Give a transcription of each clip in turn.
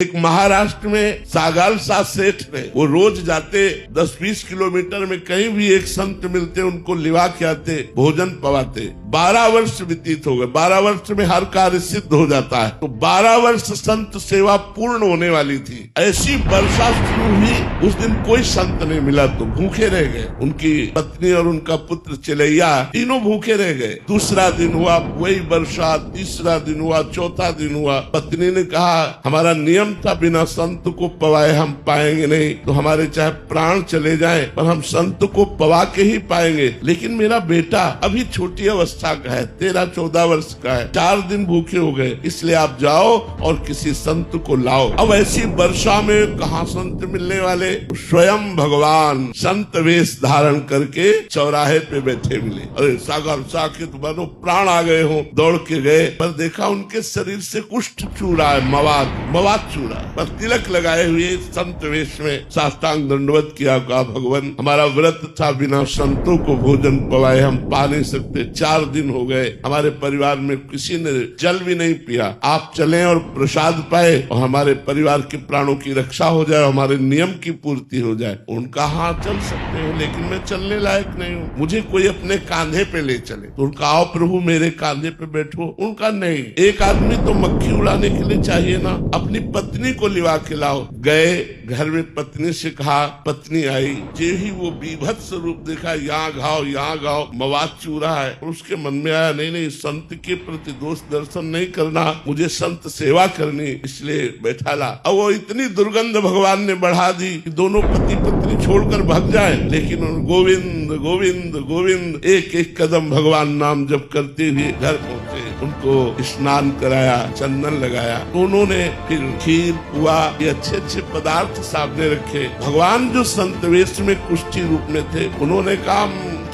एक महाराष्ट्र में सागालसा सेठ ने, वो रोज जाते 10-20 किलोमीटर में कहीं भी एक संत मिलते उनको लिवा के आते, भोजन पवाते। 12 वर्ष व्यतीत हो गए। 12 वर्ष में हर कार्य सिद्ध हो जाता है। तो 12 वर्ष संत सेवा पूर्ण होने वाली थी। ऐसी वर्षा शुरू हुई, उस दिन कोई संत नहीं मिला तो भूखे रह गए। उनकी पत्नी और उनका पुत्र चिलैया तीनों भूखे रह गए। दूसरा दिन हुआ वही वर्षा, तीसरा दिन हुआ, चौथा दिन हुआ। पत्नी ने कहा हमारा नियम था बिना संत को पवाए हम पाएंगे नहीं, तो हमारे चाहे प्राण चले जाएं पर हम संत को पवा के ही पाएंगे। लेकिन मेरा बेटा अभी छोटी अवस्था का है, 13-14 वर्ष का है, 4 दिन भूखे हो गए, इसलिए आप जाओ और किसी संत को लाओ। अब ऐसी वर्षा में कहाँ संत मिलने वाले? स्वयं भगवान संत वेश धारण करके चौराहे पे बैठे मिले। अरे सागर साकित बनो प्राण आ गए हो, दौड़ के गए पर देखा उनके शरीर से कुष्ठ चू रहा है, मवाद चूरा पर तिलक लगाए हुए संत वेश में साष्टांग दंडवत किया। कहा भगवान हमारा व्रत था, बिना संतों को भोजन पवाए हम पा नहीं सकते। 4 दिन हो गए, हमारे परिवार में किसी ने जल भी नहीं पिया। आप चलें और प्रसाद पाए और हमारे परिवार के प्राणों की रक्षा हो जाए, हमारे नियम की पूर्ति हो जाए। उनका हाँ चल सकते हो, लेकिन मैं चलने लायक नहीं हूँ, मुझे कोई अपने कांधे पे ले चले। तो उनका आओ प्रभु मेरे कांधे पे बैठो। उनका नहीं, एक आदमी तो मक्खी उड़ाने के लिए चाहिए ना, अपनी पत्नी को लिवा के लाओ। गए घर में पत्नी से कहा, पत्नी आई, जे ही वो बीभत्स रूप देखा, यहाँ घाव मवाद चूरा है। और उसके मन में आया नहीं संत के प्रति दोष दर्शन नहीं करना, मुझे संत सेवा करनी, इसलिए बैठा ला। अब वो इतनी दुर्गंध भगवान ने बढ़ा दी कि दोनों पति पत्नी छोड़कर भाग जाए। लेकिन गोविंद गोविंद गोविंद एक एक कदम भगवान नाम जप करते हुए घर पहुँचे। उनको स्नान कराया, चंदन लगाया। उन्होंने फिर खीर पुआ ये अच्छे पदार्थ सामने रखे। भगवान जो संत वेश में कुष्ठी रूप में थे, उन्होंने कहा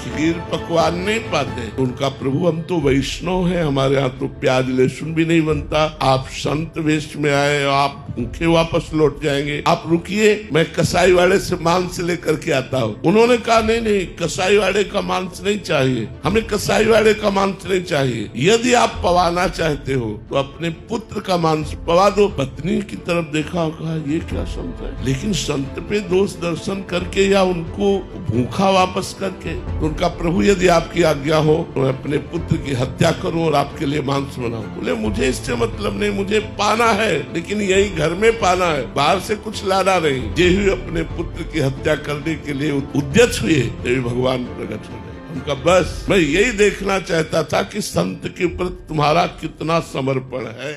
खीर पकवान नहीं पाते। उनका प्रभु हम तो वैष्णव हैं, हमारे यहाँ तो प्याज लहसुन भी नहीं बनता। आप संत वेश में आए, आप भूखे वापस लौट जाएंगे, आप रुकिए, मैं कसाई वाले से मांस लेकर के आता हूँ। उन्होंने कहा नहीं कसाई वाले का मांस नहीं चाहिए, हमें कसाई वाले का मांस नहीं चाहिए। यदि आप पवाना चाहते हो तो अपने पुत्र का मांस पवा दो। पत्नी की तरफ देखा और कहा ये क्या संत है, लेकिन संत पे दोष दर्शन करके या उनको भूखा वापस करके। तो उनका प्रभु यदि आपकी आज्ञा हो तो मैं अपने पुत्र की हत्या करूं और आपके लिए मांस बनाऊं। बोले मुझे इससे मतलब नहीं, मुझे पाना है, लेकिन यही घर में पाना है, बाहर से कुछ लाना नहीं। जे ही अपने पुत्र की हत्या करने के लिए उद्यत हुए तभी भगवान प्रकट हो गए। उनका बस मैं यही देखना चाहता था कि संत के प्रति तुम्हारा कितना समर्पण है।